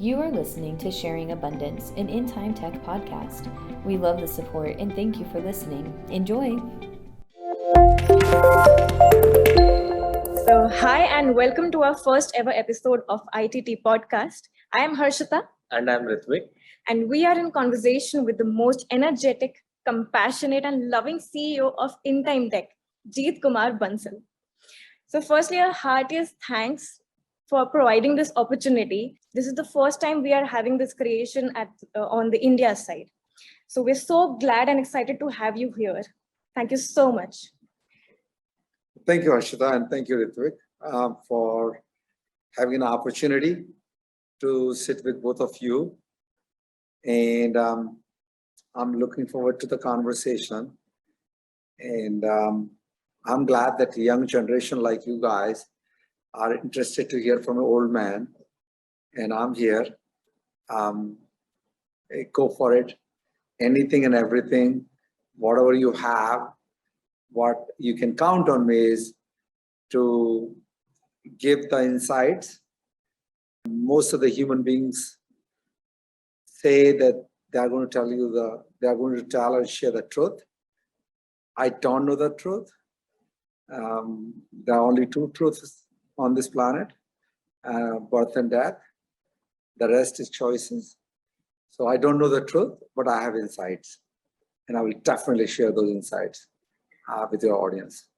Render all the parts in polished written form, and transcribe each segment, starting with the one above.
You are listening to Sharing Abundance, an In Time Tech podcast. We love the support and thank you for listening. Enjoy! So, hi and welcome to our first ever episode of ITT podcast. I am Harshita. And I'm Ritvik. And we are in conversation with the most energetic, compassionate, and loving CEO of In Time Tec, Jeet Kumar Bansal. So, firstly, our heartiest thanks for providing this opportunity. This is the first time we are having this creation on the India side. So, we're so glad and excited to have you here. Thank you so much. Thank you, Harshita, and thank you, Ritvik, for having an opportunity to sit with both of you. And I'm looking forward to the conversation. And I'm glad that the young generation like you guys are interested to hear from an old man. And I'm here. Go for it. Anything and everything, whatever you have, what you can count on me is to give the insights. Most of the human beings say that they are going to tell or share the truth. I don't know the truth. There are only two truths on this planet, birth and death. The rest is choices. So I don't know the truth, but I have insights. And I will definitely share those insights with your audience.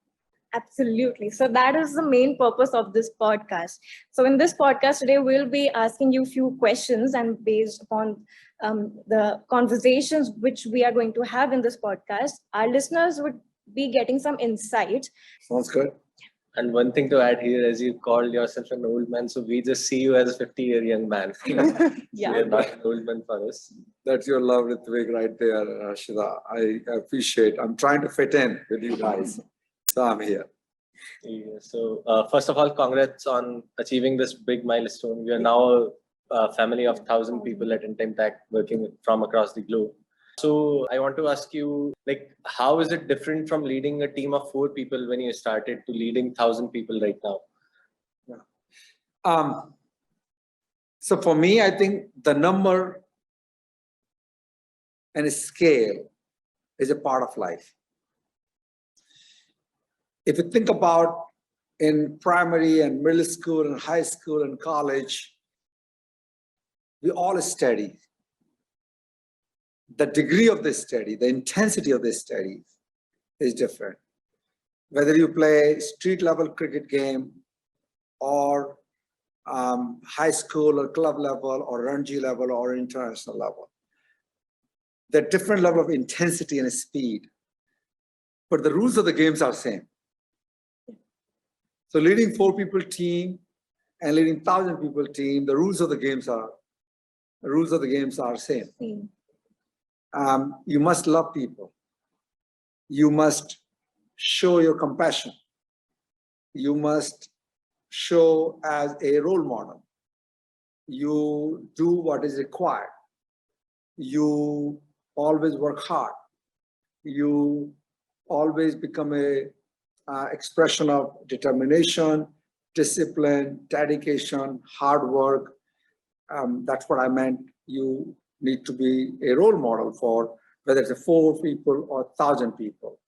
Absolutely. So that is the main purpose of this podcast. So in this podcast today, we'll be asking you a few questions, and based upon the conversations which we are going to have in this podcast, our listeners would be getting some insight. Sounds good. And one thing to add here, as you called yourself an old man, so we just see you as a 50-year young man. Yeah. You're not an old man for us. That's your love, Ritvik, right there, Rashida. I appreciate. I'm trying to fit in with you guys. So I'm here. Yeah, so first of all, congrats on achieving this big milestone. We are now a family of 1,000 people at In Time Tec working from across the globe. So I want to ask you, how is it different from leading a team of 4 people when you started to leading 1,000 people right now? Yeah. So for me, I think the number and scale is a part of life. If you think about in primary and middle school and high school and college, we all study. The degree of this study, the intensity of this study is different. Whether you play street level cricket game or high school or club level or Ranji level or international level, the different level of intensity and speed, but the rules of the games are same. So leading 4 people team and leading 1,000 people team, the rules of the games are same. You must love people. You must show your compassion. You must show as a role model. You do what is required. You always work hard. You always become a expression of determination, discipline, dedication, hard work. That's what I meant. You need to be a role model for whether it's 4 people or 1,000 people.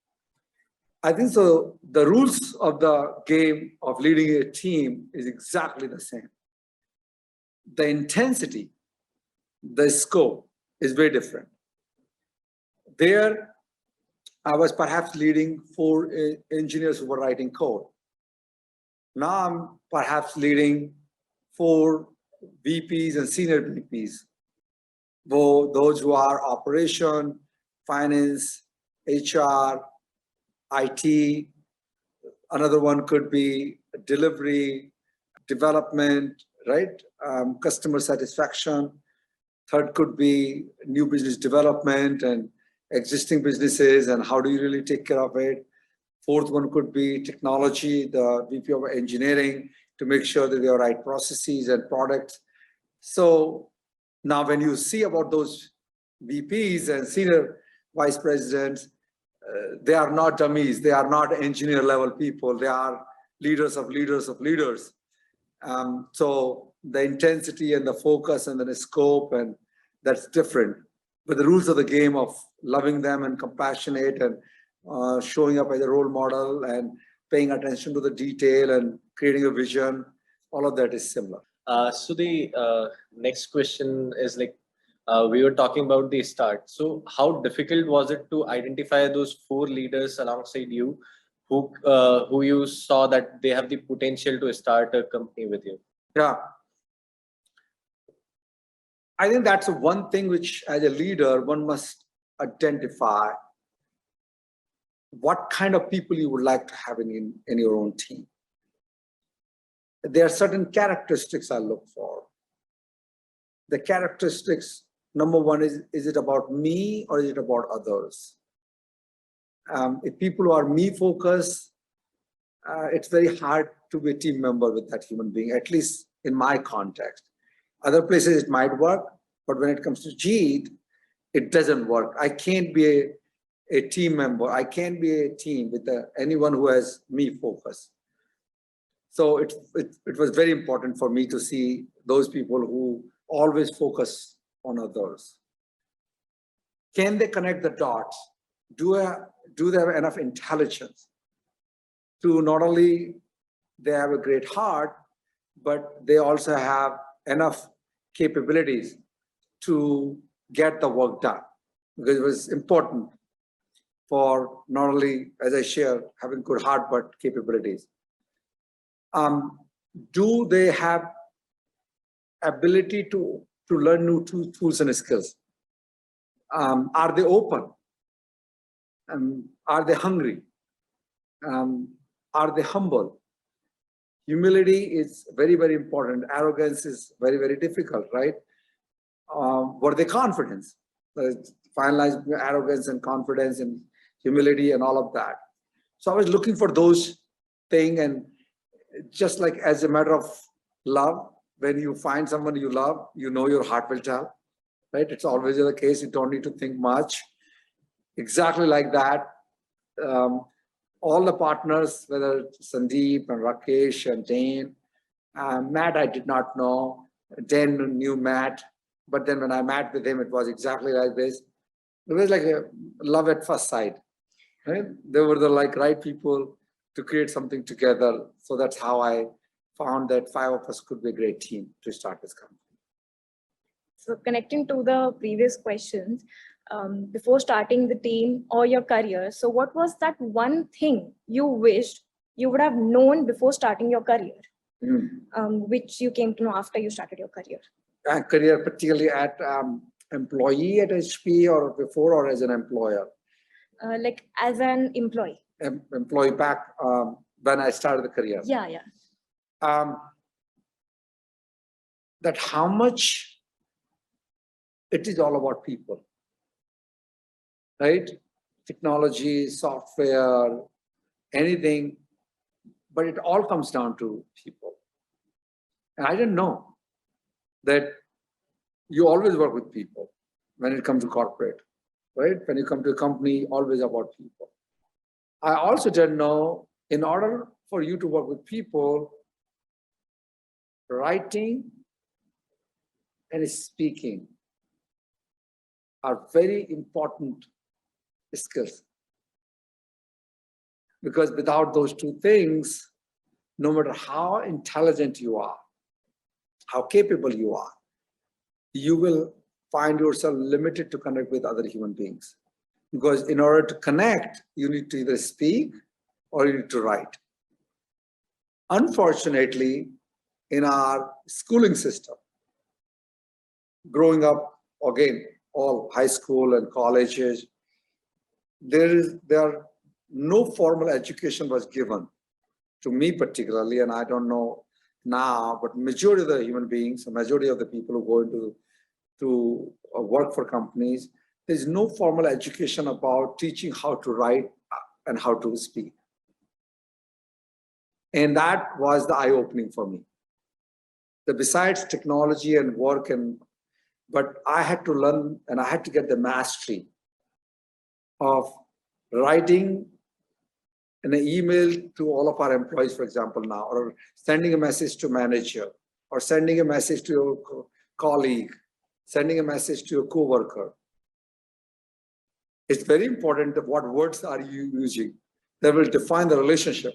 I think so. The rules of the game of leading a team is exactly the same. The intensity, the scope is very different. There, I was perhaps leading 4 engineers who were writing code. Now I'm perhaps leading 4 VPs and senior VPs. Those who are operation, finance, HR, IT. Another one could be delivery, development, right? Customer satisfaction. Third could be new business development and existing businesses and how do you really take care of it. Fourth one could be technology, the VP of engineering, to make sure that there are right processes and products. So now when you see about those VPs and senior vice presidents, they are not dummies. They are not engineer level people. They are leaders of leaders of leaders. So the intensity and the focus and the scope, and that's different. But the rules of the game of loving them and compassionate and showing up as a role model and paying attention to the detail and creating a vision, all of that is similar. So the next question is like, we were talking about the start. So how difficult was it to identify those 4 leaders alongside you who you saw that they have the potential to start a company with you? Yeah. I think that's one thing which, as a leader, one must identify what kind of people you would like to have in your own team. There are certain characteristics I look for. The characteristics, number one, is it about me or is it about others? If people who are me focused, it's very hard to be a team member with that human being, at least in my context. Other places it might work, but when it comes to Jeet, it doesn't work. I can't be a team member. I can't be a team with anyone who has me focus. So it was very important for me to see those people who always focus on others. Can they connect the dots? Do they have enough intelligence to not only they have a great heart, but they also have enough capabilities to get the work done? Because it was important for not only, as I share, having good heart, but capabilities. Do they have ability to learn new tools and skills? Are they open? Are they hungry? Are they humble? Humility is very, very important. Arrogance is very, very difficult, right? Were they confident? Finalize arrogance and confidence and humility and all of that. So I was looking for those things, and just like as a matter of love, when you find someone you love, you know your heart will tell, right? It's always the case. You don't need to think much. Exactly like that. All the partners, whether Sandeep and Rakesh and Dane, Matt, I did not know. Dan knew Matt, but then when I met with him, it was exactly like this. It was like a love at first sight, right? They were the right people to create something together. So that's how I found that 5 of us could be a great team to start this company. So connecting to the previous questions, before starting the team or your career, so what was that one thing you wished you would have known before starting your career, which you came to know after you started your career? Career, particularly at employee at HP or before, or as an employer? Like as an employee. Employee back when I started the career. Yeah. That how much it is all about people, right? Technology, software, anything, but it all comes down to people. And I didn't know that you always work with people when it comes to corporate, right? When you come to a company, always about people. I also didn't know, in order for you to work with people, writing and speaking are very important skills. Because without those 2 things, no matter how intelligent you are, how capable you are, you will find yourself limited to connect with other human beings. Because in order to connect, you need to either speak or you need to write. Unfortunately, in our schooling system, growing up, again, all high school and colleges, there are no formal education was given to me particularly, and I don't know now, but majority of the human beings, the majority of the people who go into work for companies, there's no formal education about teaching how to write and how to speak. And that was the eye-opening for me. That besides technology and work, but I had to learn and I had to get the mastery of writing an email to all of our employees, for example, now, or sending a message to manager, or sending a message to your colleague, sending a message to your coworker. It's very important that what words are you using that will define the relationship.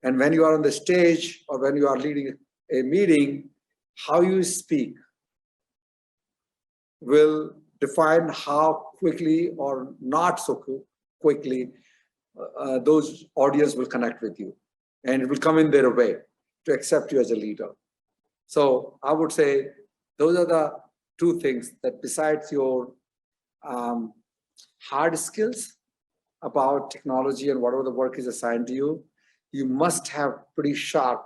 And when you are on the stage or when you are leading a meeting, how you speak will define how quickly or not so quickly those audience will connect with you, and it will come in their way to accept you as a leader. So I would say those are the two things that, besides your hard skills about technology and whatever the work is assigned to you, you must have pretty sharp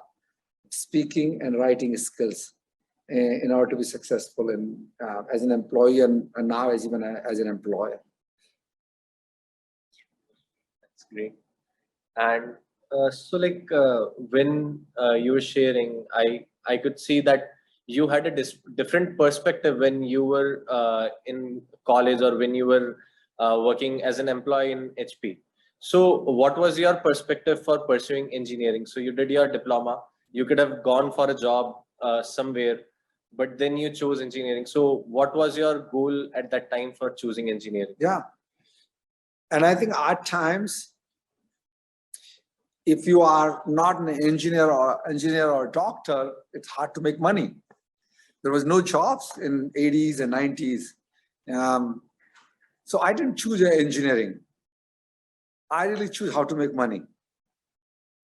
speaking and writing skills in order to be successful in as an employee and now as even as an employer. That's great. And so like when you were sharing, I could see that you had a different perspective when you were in college or when you were working as an employee in HP. So what was your perspective for pursuing engineering? So you did your diploma, you could have gone for a job somewhere, but then you chose engineering. So what was your goal at that time for choosing engineering? Yeah. And I think at times, if you are not an engineer or a doctor, it's hard to make money. There was no jobs in 80s and 90s. So I didn't choose engineering. I really choose how to make money.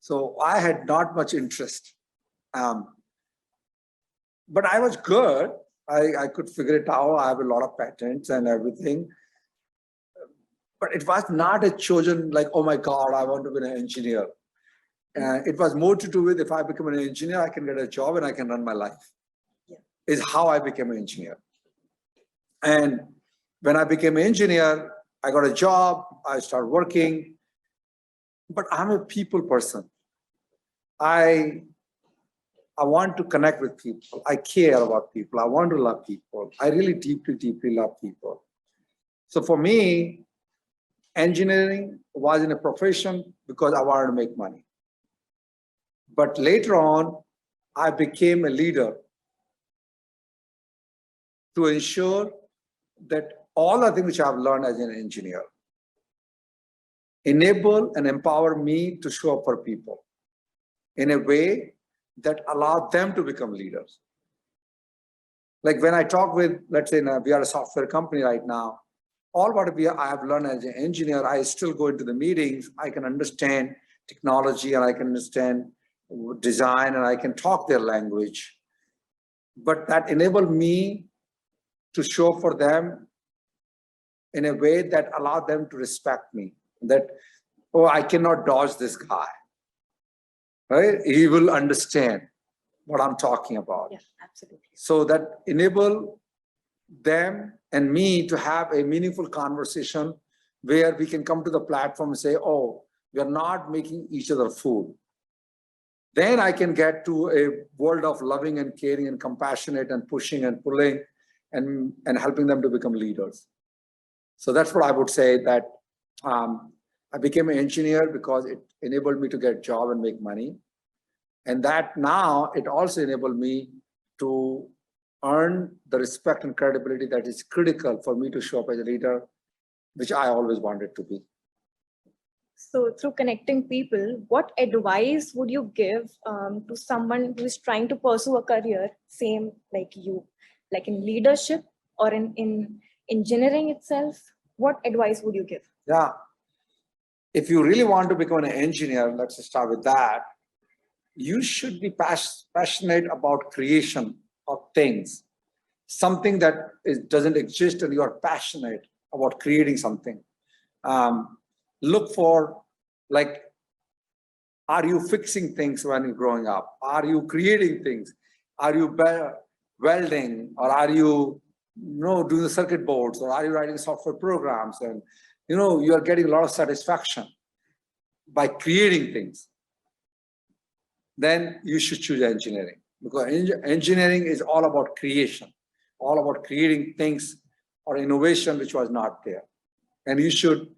So I had not much interest. But I was good. I could figure it out. I have a lot of patents and everything. But it was not a chosen like, oh my God, I want to be an engineer. It was more to do with, if I become an engineer, I can get a job and I can run my life. Yeah. Is how I became an engineer. And when I became an engineer, I got a job, I started working. But I'm a people person. I want to connect with people. I care about people. I want to love people. I really deeply, deeply love people. So for me, engineering was in a profession because I wanted to make money. But later on, I became a leader to ensure that all the things which I've learned as an engineer enable and empower me to show up for people in a way that allow them to become leaders. Like when I talk with, let's say we are a software company right now, all what I have learned as an engineer, I still go into the meetings, I can understand technology and I can understand design and I can talk their language. But that enabled me to show for them in a way that allowed them to respect me. That, oh, I cannot dodge this guy, right? He will understand what I'm talking about. Yeah, absolutely. So that enable them and me to have a meaningful conversation where we can come to the platform and say, oh, we are not making each other fool. Then I can get to a world of loving and caring and compassionate and pushing and pulling and helping them to become leaders. So that's what I would say, that I became an engineer because it enabled me to get a job and make money. And that now it also enabled me to earn the respect and credibility that is critical for me to show up as a leader, which I always wanted to be. So through connecting people, what advice would you give to someone who is trying to pursue a career, same like you, like in leadership or in engineering itself? What advice would you give? Yeah. If you really want to become an engineer, let's start with that. You should be passionate about creation of things, something that doesn't exist and you are passionate about creating something. Look for, like, are you fixing things when you're growing up? Are you creating things? Are you welding, or are you doing the circuit boards, or are you writing software programs? And you are getting a lot of satisfaction by creating things. Then you should choose engineering, because engineering is all about creation, all about creating things or innovation which was not there. And you should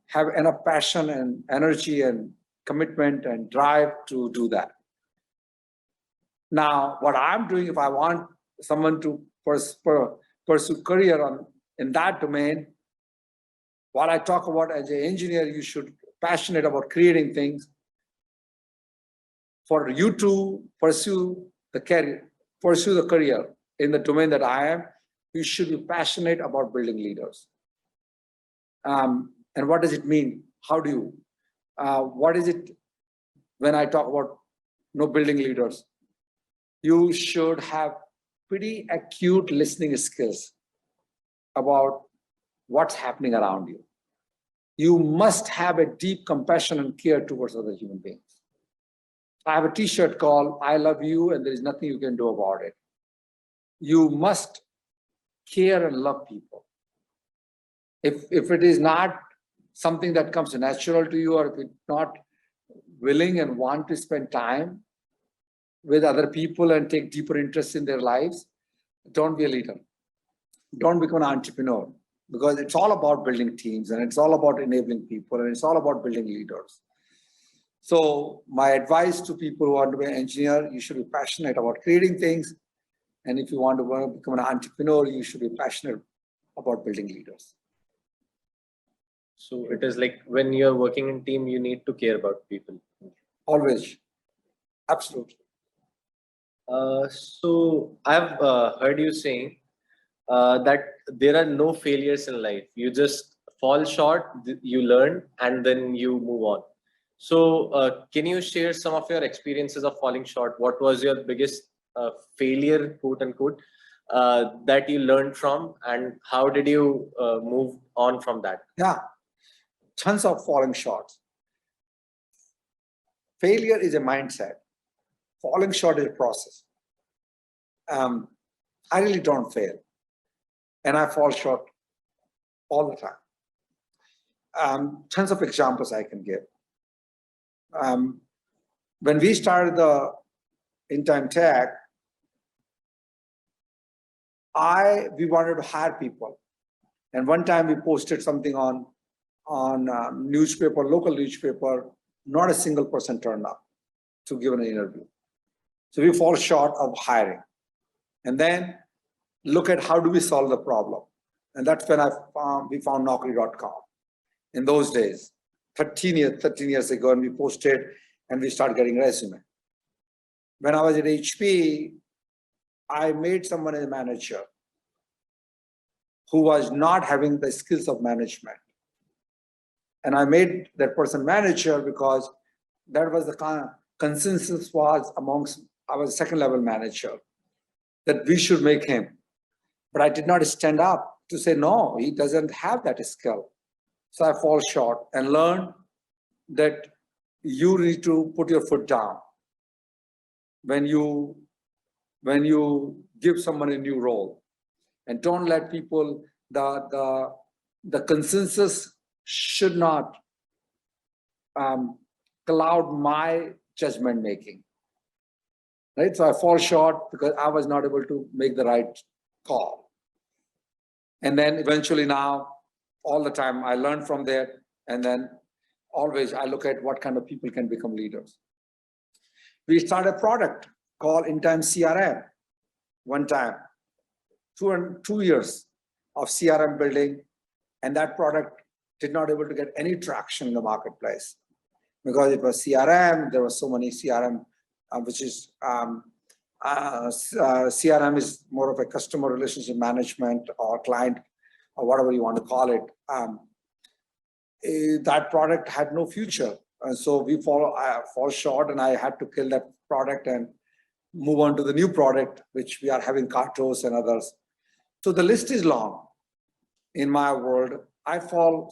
have enough passion and energy and commitment and drive to do that. Now, what I'm doing, if I want someone to pursue career in that domain, what I talk about as an engineer, you should be passionate about creating things. For you to pursue the career in the domain that I am, you should be passionate about building leaders. And what does it mean? How do you? What is it when I talk about building leaders? You should have pretty acute listening skills about what's happening around you. You must have a deep compassion and care towards other human beings. I have a t-shirt called "I love you and there is nothing you can do about it." You must care and love people. If it is not something that comes natural to you, or if you're not willing and want to spend time with other people and take deeper interest in their lives, don't be a leader. Don't become an entrepreneur, because it's all about building teams and it's all about enabling people and it's all about building leaders. So my advice to people who want to be an engineer, you should be passionate about creating things. And if you want to become an entrepreneur, you should be passionate about building leaders. So it is like when you're working in team, you need to care about people. Always. Absolutely. So I've heard you saying that there are no failures in life. You just fall short, you learn, and then you move on. So can you share some of your experiences of falling short? What was your biggest failure, quote unquote, that you learned from, and how did you move on from that? Yeah, tons of falling short. Failure is a mindset. Falling short is a process. I really don't fail, and I fall short all the time. Tons of examples I can give. When we started the In Time Tec, we wanted to hire people, and one time we posted something on newspaper, local newspaper. Not a single person turned up to give an interview. So we fall short of hiring. And then look at how do we solve the problem. And that's when we found Naukri.com. In those days, 13 years ago, and we posted and we started getting resume. When I was at HP, I made someone a manager who was not having the skills of management. And I made that person manager because that was the consensus was amongst our second level manager that we should make him. But I did not stand up to say, no, he doesn't have that skill. So I fall short and learn that you need to put your foot down when you give someone a new role, and don't let people, the consensus should not cloud my judgment making. Right? So I fall short because I was not able to make the right call. And then eventually now, all the time, I learn from there. And then always I look at what kind of people can become leaders. We started a product called In Time CRM one time, 2 years of CRM building. And that product did not able to get any traction in the marketplace because it was CRM. There were so many CRM, which is CRM is more of a customer relationship management or client or whatever you want to call it. That product had no future. And so we fall short, and I had to kill that product and move on to the new product, which we are having Cartos and others. So the list is long in my world. I fall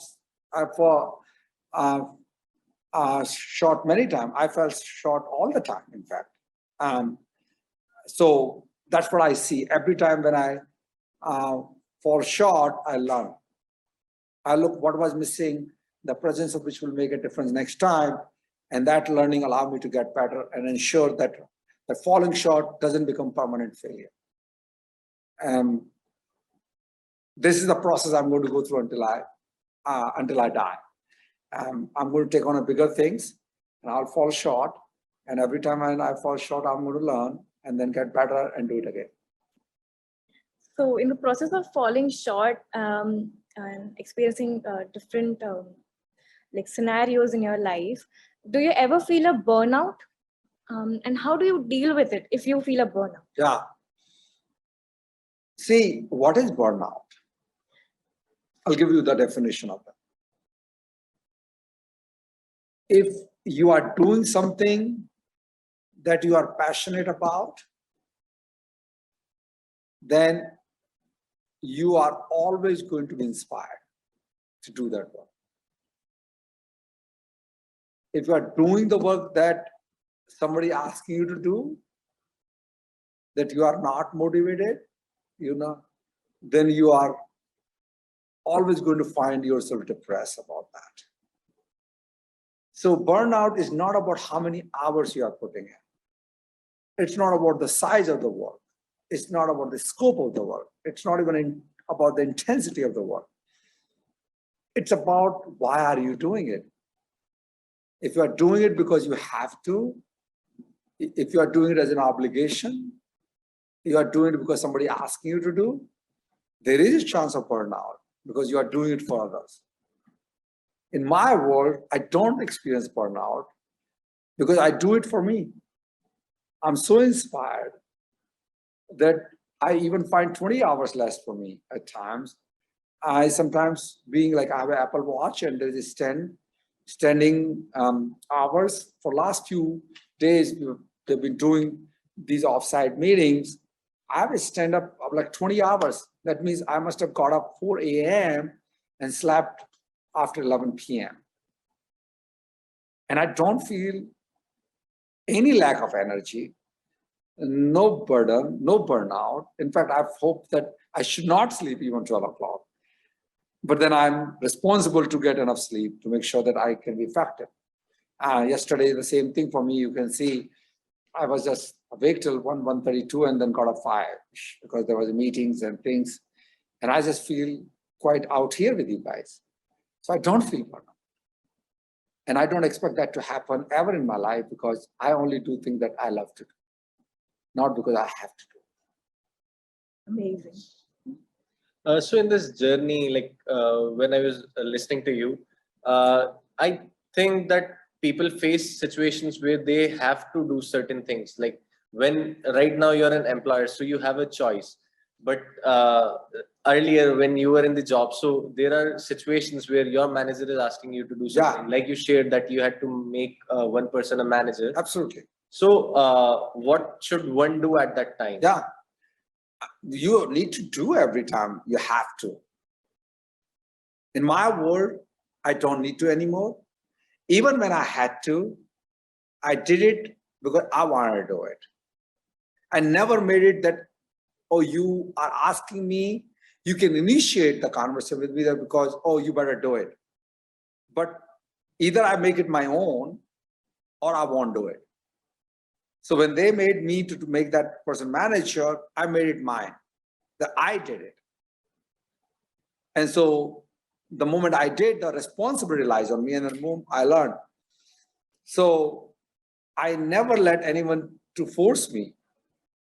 short many times. I fell short all the time, in fact. So that's what I see. Every time when I fall short, I learn. I look what was missing, the presence of which will make a difference next time. And that learning allowed me to get better and ensure that the falling short doesn't become permanent failure. This is the process I'm going to go through until I die. I'm going to take on a bigger things, and I'll fall short. And every time I fall short, I'm going to learn and then get better and do it again. So in the process of falling short and experiencing different like scenarios in your life, do you ever feel a burnout? And how do you deal with it if you feel a burnout? Yeah. See, what is burnout? I'll give you the definition of it. If you are doing something that you are passionate about, then you are always going to be inspired to do that work. If you are doing the work that somebody asking you to do, that you are not motivated, then you are always going to find yourself depressed about that. So burnout is not about how many hours you are putting in. It's not about the size of the work. It's not about the scope of the work. It's not even about the intensity of the work. It's about why are you doing it? If you are doing it because you have to, if you are doing it as an obligation, you are doing it because somebody asking you to do, there is a chance of burnout because you are doing it for others. In my world, I don't experience burnout because I do it for me. I'm so inspired that I even find 20 hours less for me at times. I sometimes being like, I have an Apple Watch and there is standing hours. For last few days, they've been doing these offsite meetings. I have a stand up of like 20 hours. That means I must have got up 4 a.m. and slept after 11 p.m. And I don't feel any lack of energy, no burden, no burnout. In fact, I've hoped that I should not sleep even 12 o'clock. But then I'm responsible to get enough sleep to make sure that I can be effective. Yesterday, the same thing for me. You can see I was just awake till 1:32 and then got up 5 because there was meetings and things. And I just feel quite out here with you guys. So I don't feel burnout. And I don't expect that to happen ever in my life because I only do things that I love to do, not because I have to do. Amazing. So in this journey, like when I was listening to you, I think that people face situations where they have to do certain things. Like when right now you're an employer, so you have a choice. But earlier when you were in the job, so there are situations where your manager is asking you to do something. Like you shared that you had to make one person a manager. Absolutely. So what should one do at that time? Yeah. You need to do every time you have to. In my world, I don't need to anymore. Even when I had to, I did it because I wanted to do it. I never made it that, oh, you are asking me, you can initiate the conversation with me there because, oh, you better do it. But either I make it my own or I won't do it. So when they made me to make that person manager, I made it mine, that I did it. And so the moment I did, the responsibility lies on me and the moment I learned. So I never let anyone to force me.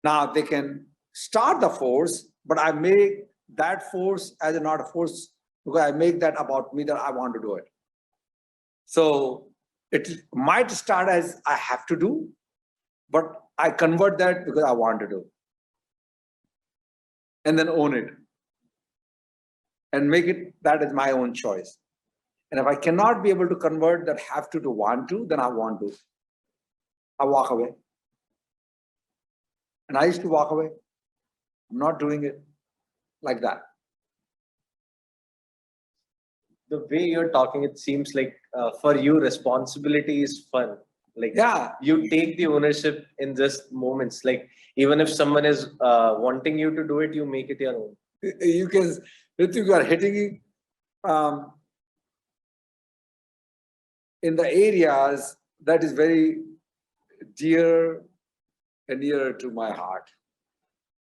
Now they can start the force, but I make that force as a not a force because I make that about me that I want to do it. So it might start as I have to do, but I convert that because I want to do. And then own it. And make it that is my own choice. And if I cannot be able to convert that have to want to, then I want to. I walk away. And I used to walk away. I'm not doing it like that. The way you're talking, it seems like for you, responsibility is fun. Like you take the ownership in just moments. Like even if someone is wanting you to do it, you make it your own. You can, you are hitting in the areas that is very dear and near to my heart,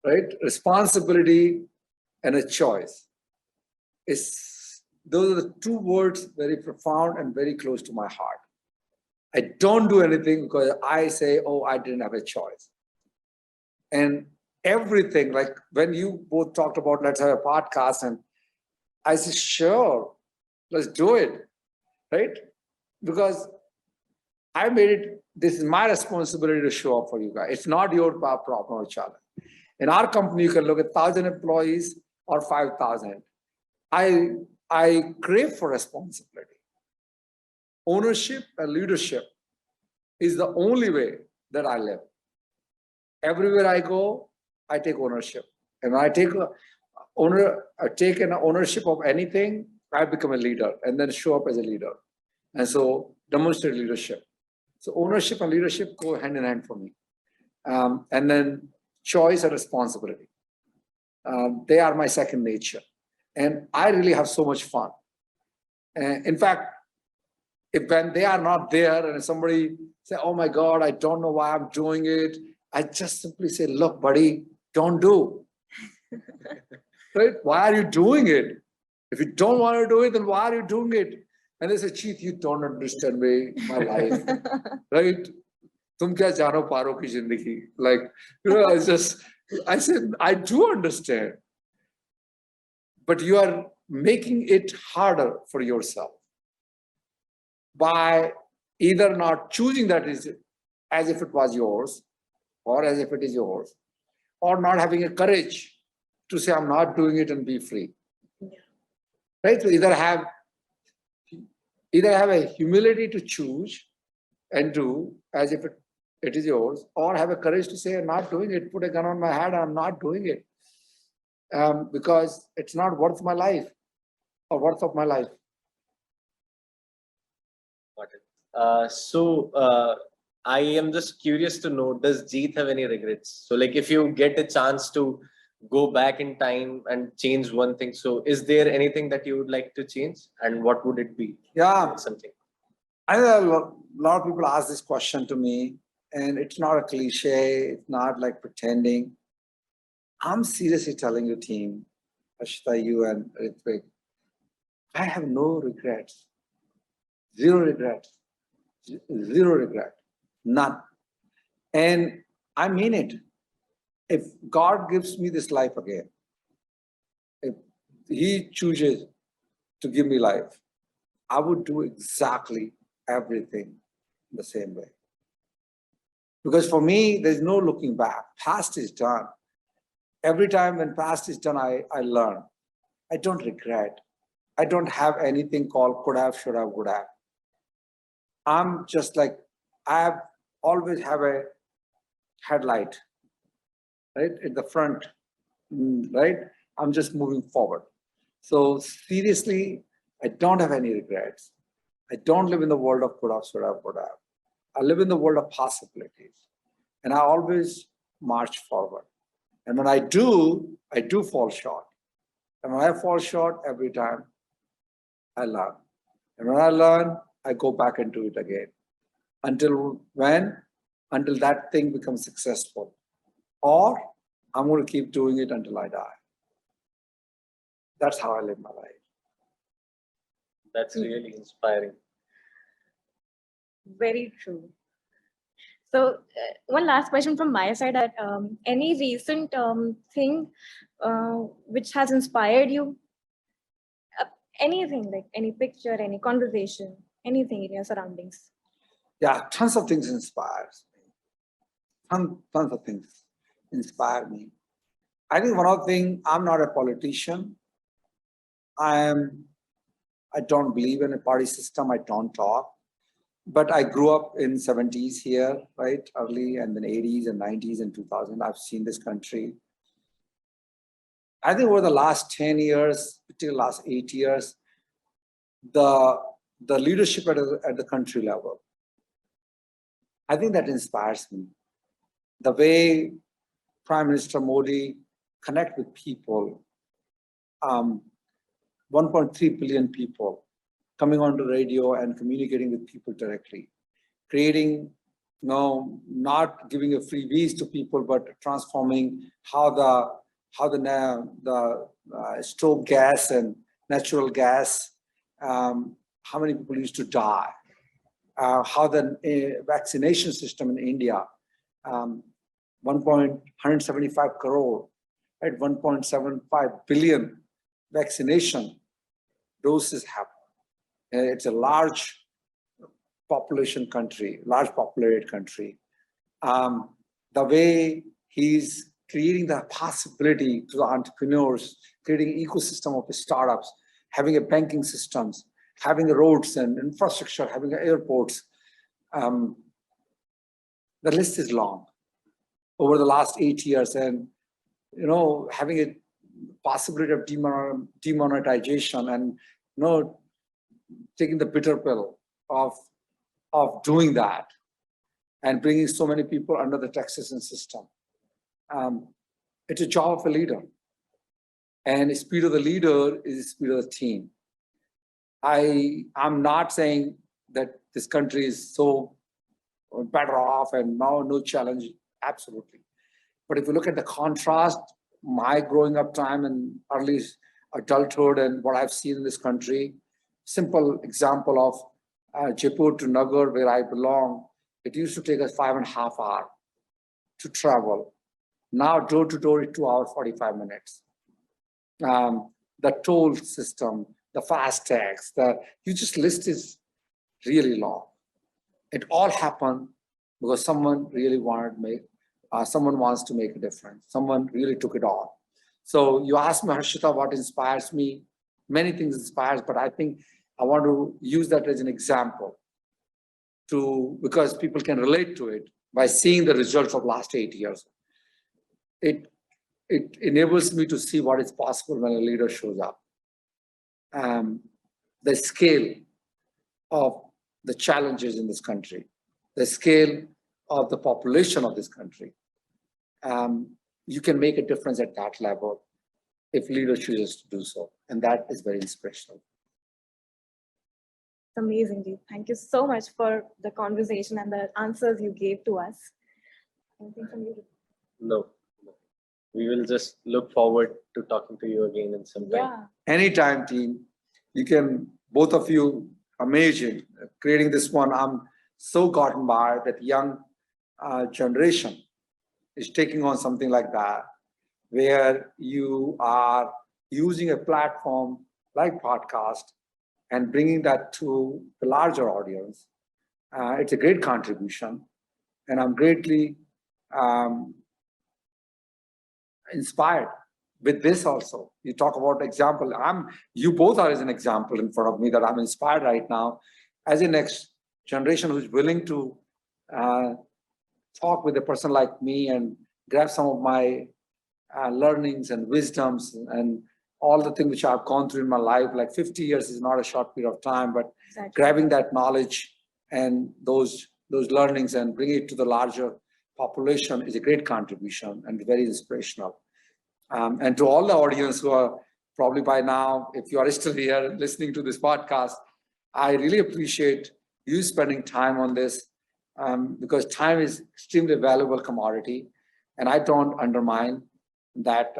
right? Responsibility and a choice. Those are the two words very profound and very close to my heart. I don't do anything because I say, oh, I didn't have a choice. And everything, like when you both talked about, let's have a podcast, and I said, sure, let's do it, right? Because I made it, this is my responsibility to show up for you guys. It's not your problem or challenge. In our company, you can look at 1,000 employees or 5,000. I crave for responsibility. Ownership and leadership is the only way that I live. Everywhere I go, I take ownership. And when I take an ownership of anything, I become a leader and then show up as a leader. And so demonstrate leadership. So ownership and leadership go hand in hand for me. And then choice and responsibility. They are my second nature. And I really have so much fun. In fact, when they are not there and somebody say, oh my God, I don't know why I'm doing it, I just simply say, look, buddy, don't do. Right? Why are you doing it? If you don't want to do it, then why are you doing it? And they say, Jeet, you don't understand my life. Right? Tum kya jano paro ki zindagi? Like, I said, I do understand. But you are making it harder for yourself by either not choosing that as if it was yours or as if it is yours, or not having a courage to say, I'm not doing it and be free. Yeah. Right? So either have a humility to choose and do as if it is yours, or have a courage to say, I'm not doing it, put a gun on my head, I'm not doing it. Because it's not worth my life or worth of my life. Got it. I am just curious to know, does Jeet have any regrets? So like if you get a chance to go back in time and change one thing, so is there anything that you would like to change, and what would it be? Yeah. Something. I know a lot of people ask this question to me, and it's not a cliche, it's not like pretending. I'm seriously telling you, team, Ashita, you and Ritvik, I have no regrets. Zero regrets. Zero regret. None. And I mean it. If God gives me this life again, if He chooses to give me life, I would do exactly everything the same way. Because for me, there's no looking back. Past is done. Every time when past is done, I learn. I don't regret. I don't have anything called could have, should have, would have. I'm just like, I always have a headlight, right, at the front, right? I'm just moving forward. So seriously, I don't have any regrets. I don't live in the world of could have, should have, would have. I live in the world of possibilities. And I always march forward. And when I do fall short. And when I fall short, every time I learn. And when I learn, I go back and do it again. Until when? Until that thing becomes successful. Or I'm going to keep doing it until I die. That's how I live my life. That's really inspiring. Very true. So one last question from my side, that any recent thing which has inspired you? Anything, like any picture, any conversation, anything in your surroundings? Yeah, tons of things inspires me. Tons of things inspire me. I think one of the things, I'm not a politician. I don't believe in a party system. I don't talk. But I grew up in 70s here, right? Early, and then 80s and 90s and 2000. I've seen this country. I think over the last 10 years, particularly last 8 years, the leadership at the country level, I think that inspires me. The way Prime Minister Modi connect with people, 1.3 billion people coming onto radio and communicating with people directly, creating, not giving a freebies to people, but transforming how the stove gas and natural gas, how many people used to die, how the vaccination system in India, 175 crore, at 1.75 billion vaccination doses happen. It's a large population country, large populated country. The way he's creating the possibility to the entrepreneurs, creating ecosystem of startups, having a banking systems, having roads and infrastructure, having airports. The list is long over the last 8 years, and having a possibility of demonetization, and taking the bitter pill of doing that and bringing so many people under the taxation system. It's a job of a leader, and the speed of the leader is the speed of the team. I'm not saying that this country is so better off and now no challenge, absolutely. But if you look at the contrast, my growing up time and early adulthood and what I've seen in this country, simple example of Jaipur to Nagar, where I belong, it used to take us 5.5 hours to travel. Now door to door is 2 hours, 45 minutes. The toll system, the fast tags, you just list is really long. It all happened because someone really someone wants to make a difference. Someone really took it on. So you asked me, Harshita, what inspires me? Many things inspires, but I think I want to use that as an example because people can relate to it by seeing the results of last 8 years. It enables me to see what is possible when a leader shows up. The scale of the challenges in this country, the scale of the population of this country. You can make a difference at that level if leader chooses to do so. And that is very inspirational. Amazing, Jeet. Thank you so much for the conversation and the answers you gave to us. Anything from you? No. We will just look forward to talking to you again in some time. Yeah. Anytime, team. You can, both of you, amazing. Creating this one, I'm so gotten by that young generation is taking on something like that, where you are using a platform like podcast and bringing that to the larger audience. It's a great contribution, and I'm greatly inspired with this also. You talk about example. You both are as an example in front of me that I'm inspired right now as a next generation who's willing to talk with a person like me and grab some of my learnings and wisdoms and all the things which I've gone through in my life. Like 50 years is not a short period of time, but Exactly. Grabbing that knowledge and those learnings and bringing it to the larger population is a great contribution and very inspirational. And to all the audience who are probably by now, if you are still here listening to this podcast, I really appreciate you spending time on this because time is extremely valuable commodity. And I don't undermine that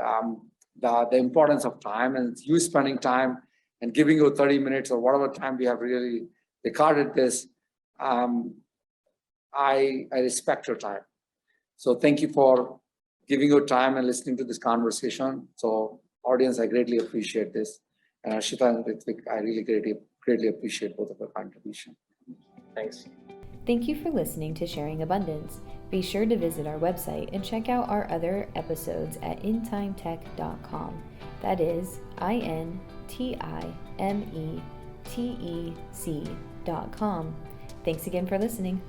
the importance of time, and you spending time and giving you 30 minutes or whatever time we have really recorded this. I respect your time. So thank you for giving your time and listening to this conversation. So audience, I greatly appreciate this. And Harshita and Ritvik, I really greatly appreciate both of your contribution. Thanks. Thank you for listening to Sharing Abundance. Be sure to visit our website and check out our other episodes at intimetec.com. That is INTIMETEC.com. Thanks again for listening.